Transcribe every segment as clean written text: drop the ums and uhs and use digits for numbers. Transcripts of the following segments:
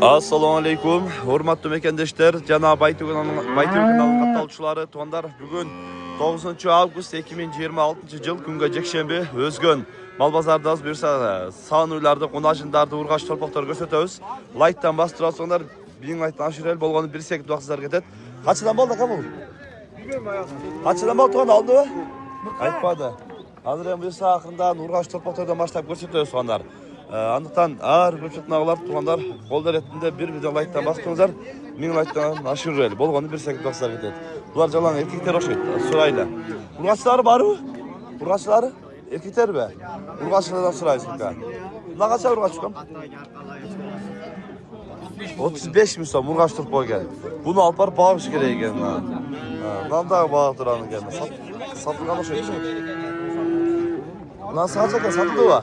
Assalamu alaikum. Hormatly mekendeşler, jana Baytö kanalının katılımçıları, tuğanlar bugün 9 avgust 2026 yıl күнгө жекшемби өзгөн мал базардабыз. Буюрса сан уйларды, конажындарды, ургач торпоктор көрсөтөбүз. Лайктан басып турасыңдар, биң лайктан ашырел болгону 1 секунд убактыңыздар кетет. Качадан болду ака бул? Качадан болду туган алдыбы? Айтпады. Азыр эми буюрса акырындан ургач торпоктордон баштап көрсөтөбүз тугандар. Андыктан ар көпчөтнагылар тугандар кол эретинде бир видео лайктан басыңыздар, 1000 лайктан ашырел болгону 1 секунд убактыңыздар кетет. Булар жалаң эркектер окшойт, сурайлы. Ургачтары барбы? Ургачтары? Эркектер бе? Ургачтардан сурайсың ка. Мына канча ургач чыккан? 35 миң сом ургач туруп койгон. Буну алып барып багыш керек экен. Мындагы багып турган экен. Сатылган окшойт. Мына саачака сатылдыбы?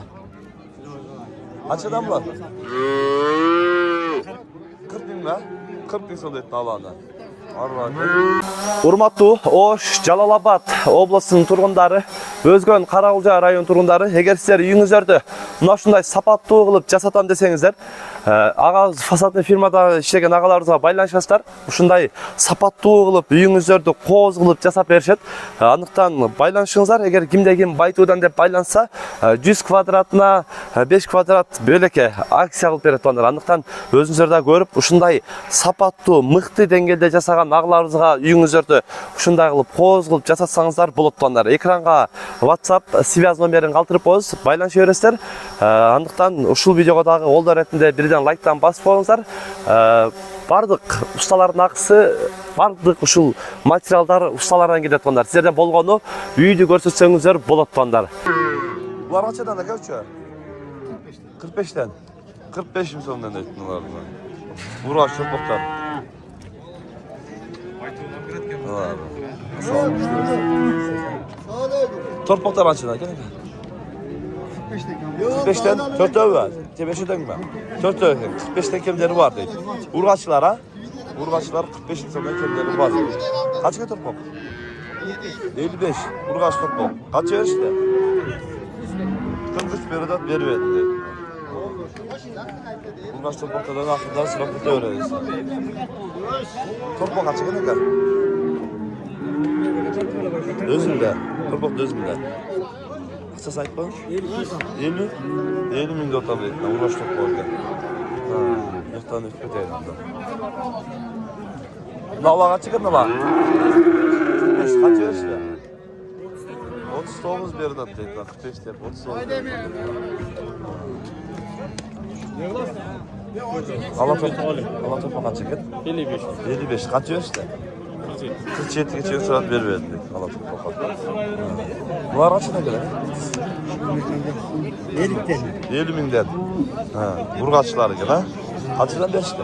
Açadan mı lan? 40 bin mi? 40 bin son ettin Allah'ına. Урматтуу Ош, Жалал-Абад областынын тургундары, Өзгөн, Карагулжа район тургундары, эгер сиздер үйүңүздөрдү мына ушундай сапаттуу кылып жасатам десеңиздер, ага фасадный фирмада иштеген агаларыбызга байланышасыздар. Ушундай сапаттуу кылып үйүңүздөрдү кооз кылып жасап беришет. Андыктан байланышыңыздар. Эгер кимде ким Байтуудан деп байланса, 100 квадратына 5 квадрат бөлөкө акция кылып берет тугандар. Андыктан өзүңүздөр да көрүп, ушундай сапаттуу, мыкты деңгээлде жасаган агаларыбызга үйүңүздөрдү ушундай кылып кооз кылып жасатсаңыздар болот тугандар. Экранга WhatsApp связь номерин калтырып коебуз, байланыша бересиздер. Андыктан ушул видеого дагы колдоо иретинде бирден лайктан басып коюңуздар. Бардык усталардын акысы, бардык ушул материалдар усталардан келет тугандар. Сиздерден болгону үйдү көрсөтсөңүздөр болот тугандар. Булар канчадан ака үчөө? 45тен. 45 миң сомдон дейт буларга. Ургач чопоктор. Torpaklar açın ha, gelin. 45'ten 4 öv var. 5'den mi? 4 öv. 45'ten kemleri var değil. Urgaçlar ha? Urgaçlar 45 insandan kemleri var. Kaç kere torpak? 55. Urgaç torpak. Kaç yer işte? 43 beridat beri verdi. Urgaç torpaklardan aklından sıraklıkta öğreniriz. Torpak kaç kere gel? Özümde. Torpak da özümde. Kaça sahip var? 50 bin dolar verdi. Uğraş torpak oldu. Yoktan öpüp elimde. Nala kaç çıkın nala? 45 kaç yer işte? 39 beri dat deydi. 45 deyip 39 beri. Allah torpak kaç çıkın? 55. 55 kaç yer işte? 47 geçen saat verdik. Allah topladı. Bu araç ne kadar? 50 minden. Ha, burgaçlar gibi ha. Kaçıdan beşte?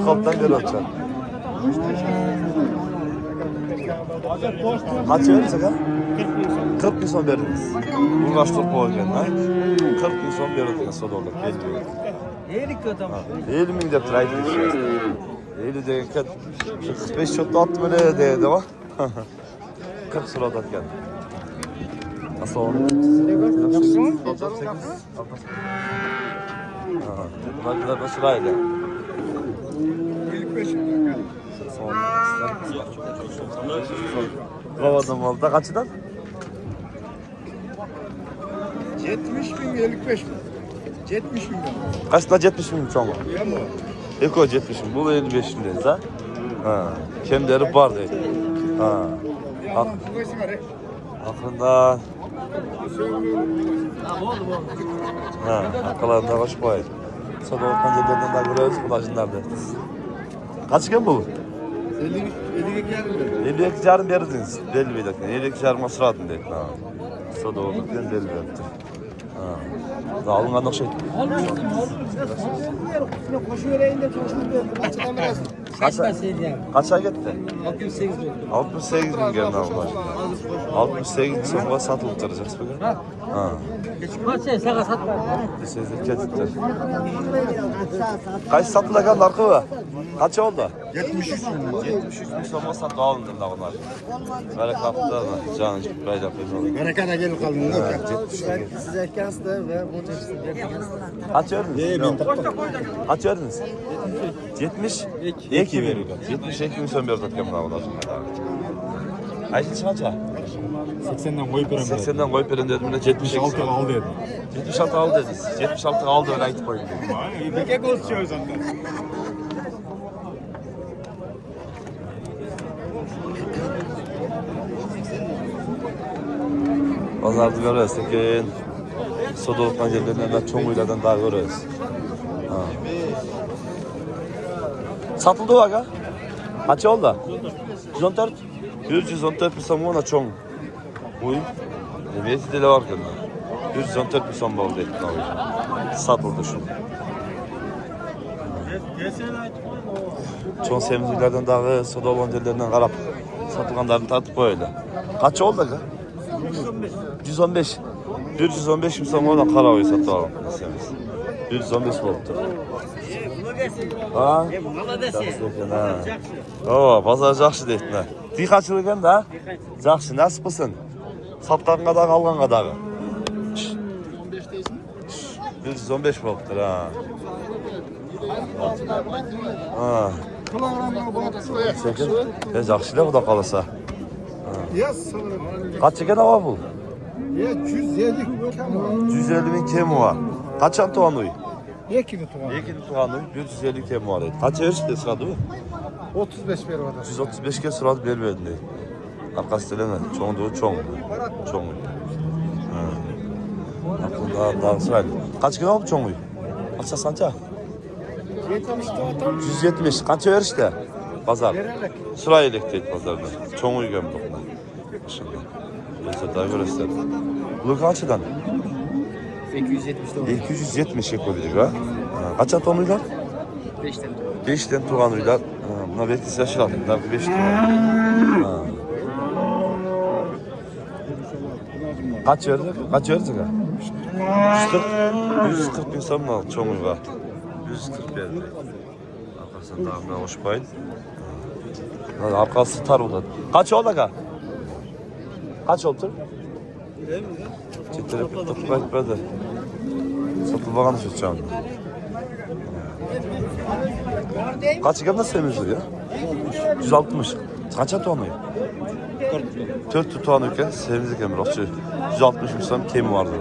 46'dan beri olacak. Kaç verirsek ha? 40 bin son veririz. Burgaç turp olurken ha. 40 bin son veririz. Soda olur. 50 minden trayt geçiyoruz. 50 deyken 45 çotlu attı böyle deydi bak. 40 surat atken. Nasıl oldu? Nasılsın? Bunlar kadar da sırayla. 55. Kavadım oldu. Kaçıdan? 70 bin, 55 bin. 70 bin. Kaçta 70 bin çoğu? Eko 70 bin, bu 55 bindeyiz ha? Ha, kemleri var değil. Ha. Aklında... Ha, arkalarında kaç koy. Sonra ortadan yerlerden daha görüyoruz, bu da acınlarda. Kaç gen bu? 52 yarım verirdiniz, belli bir dakika. 52 yarım asıradın değil. Ha. Sonra ortadan belli bir dakika. Ha. Alıngan okşaydı. Kaça gitti? 68 bin. 68 bin geldi Allah. 68 bin sonra satılıp duracağız bugün. Ha. Kaça satma. Sizler ketitler. Kaç satılacak arka var? Kaç oldu? 73 bin. 73 bin son olsa dağılındır da onlar. Böyle kaptı da canı bayrak yapıyor. Berekete gelip kaldın. Siz erkensiniz ve bu çeşitli Kaç verdiniz? Kaç verdiniz? 70? 2 veriyor. 72 bin son bir ortak var onlar. Ayşe çıkacak. 80'den koyup verem. 80'den koyup verin dedim de 72 76 aldı dedim. 76 aldı dediniz. 76 aldı öyle ayıp koyun. Peki konuşuyor zaten. Onları da görüyoruz. Tekin Sodoluk pancarlarından çoğuylardan daha görüyoruz. Ha. Satıldı o aga. Kaç oldu? 114? 114 bir son ona çoğun. Uy. Neviyeti dili var kendine. 114 bir son oldu. Satıldı şu. Çoğun sevimlilerden daha Sodoluk pancarlarından karap. Satılganların tadı böyle. Kaç oldu aga? 115. 115 mi sonra da karaoyu satalım. 115 oldu. Ha? Oo, bazar жақсы deytin ha. Dikkaçlı ekan da. Жақсы, nasipsin. Sattan kadar kalgan kadar. 115 oldu ha. Ha. Sekin. Жақсы bu da kalırsa. Kaç ekan hava bu? 150 kamo. 150 bin kemu var. Kaçan tuğan uy? 2 mi tuğan? 2 tuğan uy, 150 kemu var. Kaç erişte sıradı bu? 35 ver orada. 135 ke sıradı belbedin deydi. Arkası dileme, çoğun doğu çoğun. Çoğun uy. Aklında daha sıraydı. Kaç kilo oldu çoğun uy? Kaça sanca? 70 tuğan. 170. Kaça erişte? Pazar. Sırayılık deydi pazarda. Çoğun uy gömdük. Şimdi. Neyse daha göresin. Bunu kaçıdan? 879. 270 yapabilir ha. Kaç ton uylar? 5'ten. 5'ten tuğan uylar. Buna beklisi yaşıradı. Bunlar 5 tuğan. Kaç verdik? Kaç verdik ha? 140 bin sonuna çoğun uylar. 140 verdik. Arkasından daha hoş bayıl. Arkası tar oldu. Kaç oldu ha? Kaç oldu? Çetirip tutmak etmedi. Satılmadan şu çağın. Kaç yılda semizdir ya? 160. Kaça tuğanıyor? 4 tuğanıyorken semizlik emir. 160 misal kemi vardı.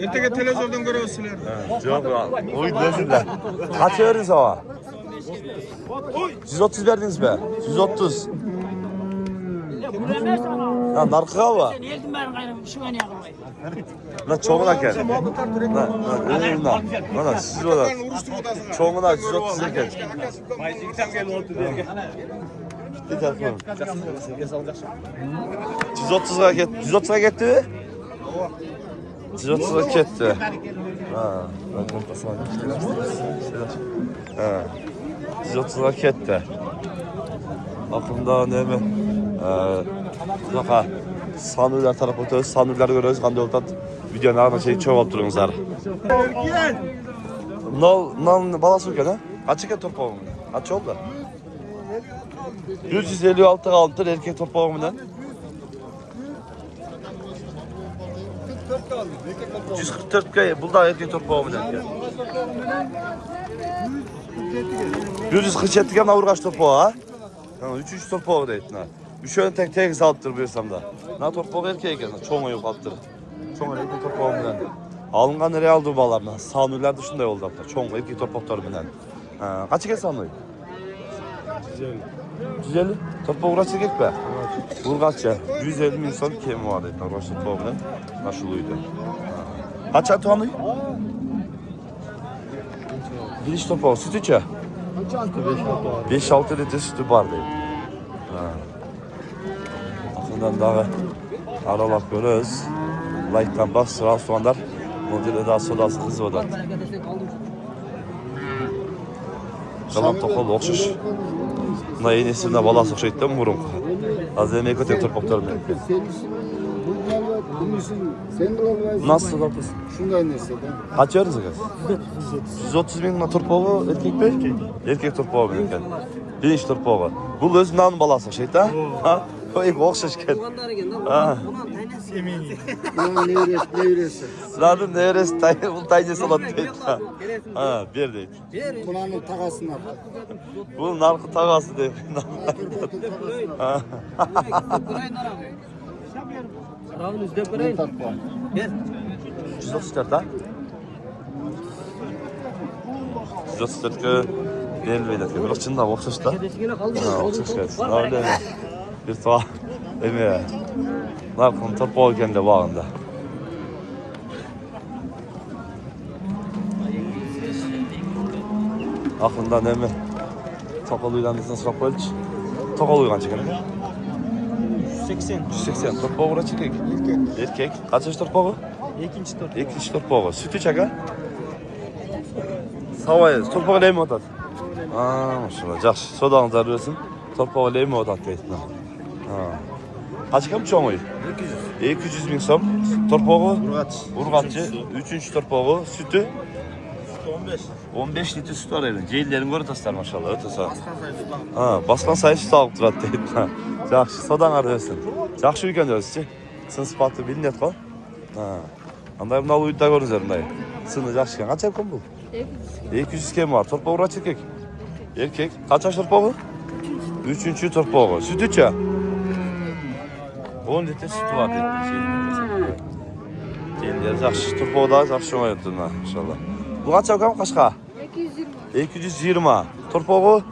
Ertege televizyondan görüyorsunuz. Yok ya. Oy desinler. Kaç verdiniz hava? 130 verdiniz be. 130. Ya narkı hava. Lan çoğuna gel. Lan siz ola. Çoğuna 130 gel. Gitti telefon. 130'a gitti. 130'a gitti mi? 130'a gitti. Ha, ben kontasına ha. 130'a gitti. Aklımda ne mi? Baka sanırlar tarafı ötüyoruz, sanırlar görüyoruz. Kandı yoldan videonun arasında şey çok olup duruyorsunuz. Nal balası ülke ne? Kaç eken torpağım? Kaç oldu? 156 kaldı erkek torpağımdan. 144 kaya bulda erkek torpağımdan. 147 kaya vurgaç torpağı ha? 3 torpağı da ettin ha. Şöyle tek salıp duruyorsam da. Na torpağı erkeğe geldi. Çoğun yok alttır. Çoğun erkek torpağımdan. Alıngan nereye aldı bağlarına? Sanırlar dışında yolda hatta. Çoğun erkek torpağlarımdan. Kaç kez sanıyor? 150. Torpağı vurgaç erkek be? Vurgaç ya. 150 insan kemi vardı. Vurgaç torpağımdan. Naşılıydı. Kaç ay tuğanıyor? Giriş torpağı. Süt içe? 5-6 litre sütü vardı. Aklından daha aralak görüyoruz. Like'tan bak sıra soğanlar. Modeli daha sodası hızı odan. Kalan tokal okşuş. Buna yeni isimde bala sokşaydı mı vurun? Azı emeği kötü torpaklarım. Senin bu mal var, bunun için sen de olacaksın. Nasıl torpağız? Şunday neseden. Kaç yarız kız? 130 bin torpağı erkek mi? Erkek torpağı mı erkek? Birinci torpağı. Bu özünden balası şeytan. Ha? Koyup okşaş gel. Ha. Buna ne üresin? Zaten neresi bu taycısı olan değil. Ha, bir değil. Bunun takasını al. Bu narkı tagası değil. Ha. Tarpa. 134 ha? 134 ki verilmeydi. Biraz çında okşaş da. Ha, okşaş gelsin. Öyle mi? Bir tuhaf. Değil mi ya? Narkın torpağı kendi bağında. Aklında ne mi? Tokal uylandıysan sıra koyulç. Tokal uygan çekin. 180. 180. Torpağı uğra çekek. Erkek. Kaç yaş torpağı? İkinci tur. İkinci torpağı. Sütü çaka? Savayız. Torpağı leymi otat. Aa, maşallah. Yaxşı. Sodağını zarıyorsun. Torpağı leymi otat deytin. Kaç kam çoğuyu? 200 bin som. Torpağı? Urgatçı. Üçüncü torpağı. Sütü? 15 litre süt var elin. Ceyillerin görü taslar maşallah. Öte sağ. Ha, baskan sayı süt alıp durat deyip. Yaxşı, sodan arıyorsun. Yaxşı ülken diyorsun. Sın sıfatı bilin et kol. Ha. Anday bunal uyutta görünüz erimdayı. Sını yaxşı ken. Kaç yapkın bu? 200 kem var. Torpağı uğraç erkek. Erkek. Kaç yaş torpağı? Üçüncü torpağı. Sütü çağ. 10 litre sütü var deyip. Ceyiller yaxşı. Torpağı da yaxşı ona yuttuğun ha. İnşallah. Bu kaç yapkın kaçka? 220. 220. Torpağı?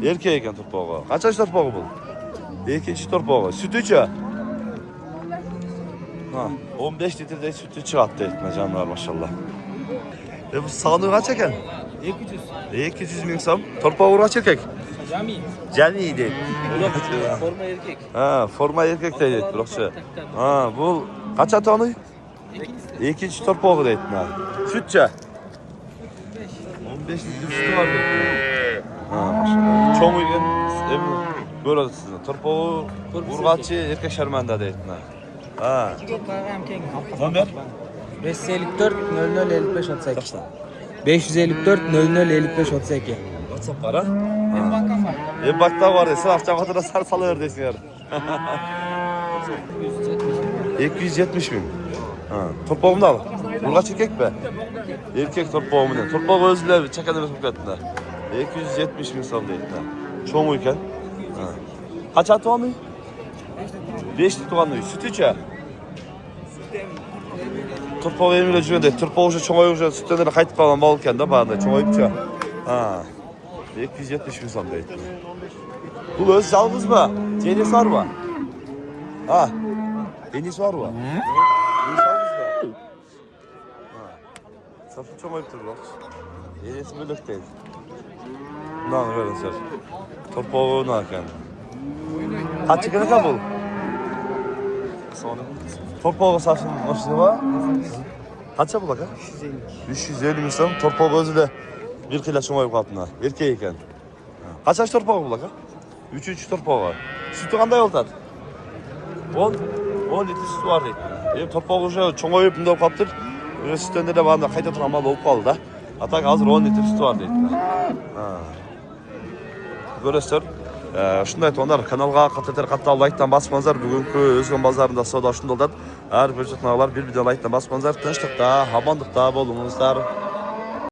Erkek eken torpağı. Kaç yaş torpağı bu? İkinci torpağı. Sütü çağ. Ha, 15 litrede sütü çıkarttı etme canlar maşallah. Bu sağlığı kaç eken? 200. 200 bin sam. Torpağı uğraş erkek. Cami. Cemiydi. Forma erkek. Ha, forma erkek de et bırakçı. Ha, bu kaç atı onu? İkinci torpağı da etme. Sütçe. 15 litre sütü var etme. Ha, maşallah. Çoğu gün emin böyle sizin. Torpağı urgatçı erkek şermende de etme. Ha. Number? 554 00 55 32. 554 00 55 32. WhatsApp var ha? Bankta var ya, sen akşam kadar sar salıver desin yani. 270 bin. Ha, torpağımı da al. Urgaç erkek be. Erkek torpağımı ne? Torpağı özüyle çekedemez bu kadına. 270 bin sal değil. Çoğun uyken. Ha. Kaç atı var mı? 5 litre var mı? Sütü çağ. Torpağı emire cüvende. Torpağı uca çoğun uyunca sütlenleri kayıt kalan balken de bağında. Çoğun uyup çağ. Ha. 270 bin sal değil. Bu öz yalnız mı? Cenis var mı? Ha. Deniz var mı? Deniz yalnız mı? Ha. Safı çoğun uyup durur. Deniz bölük değil. Bundan böyle sır. Torpağı narken. Kaç çıkını kabul? Sonra. Torpağı saçın maşını var. Kaça bulak ha? 350 milyon. Torpağı özüyle bir kilo çoğun uyup altına. Erkeğiyken. Kaç yaş torpağı bulak ha? Üçüncü torpağı var. Sütü kanday oltat? 10 litre sütü var deyip. Benim torpağı uca çoğun uyup bunda kaptır. Öyle sütünde de bana kayda turan mal olup kaldı da. Atak hazır 10 litre sütü var deyip. Görürsün. Şunday tonlar kanalga katıl like'tan basmanızlar. Bugünkü Özgün bazarında soda şunday oldu. Her bir jutnalar bir video like'tan basmanızlar. Tinchlikda, amanlıkta bolunuzlar.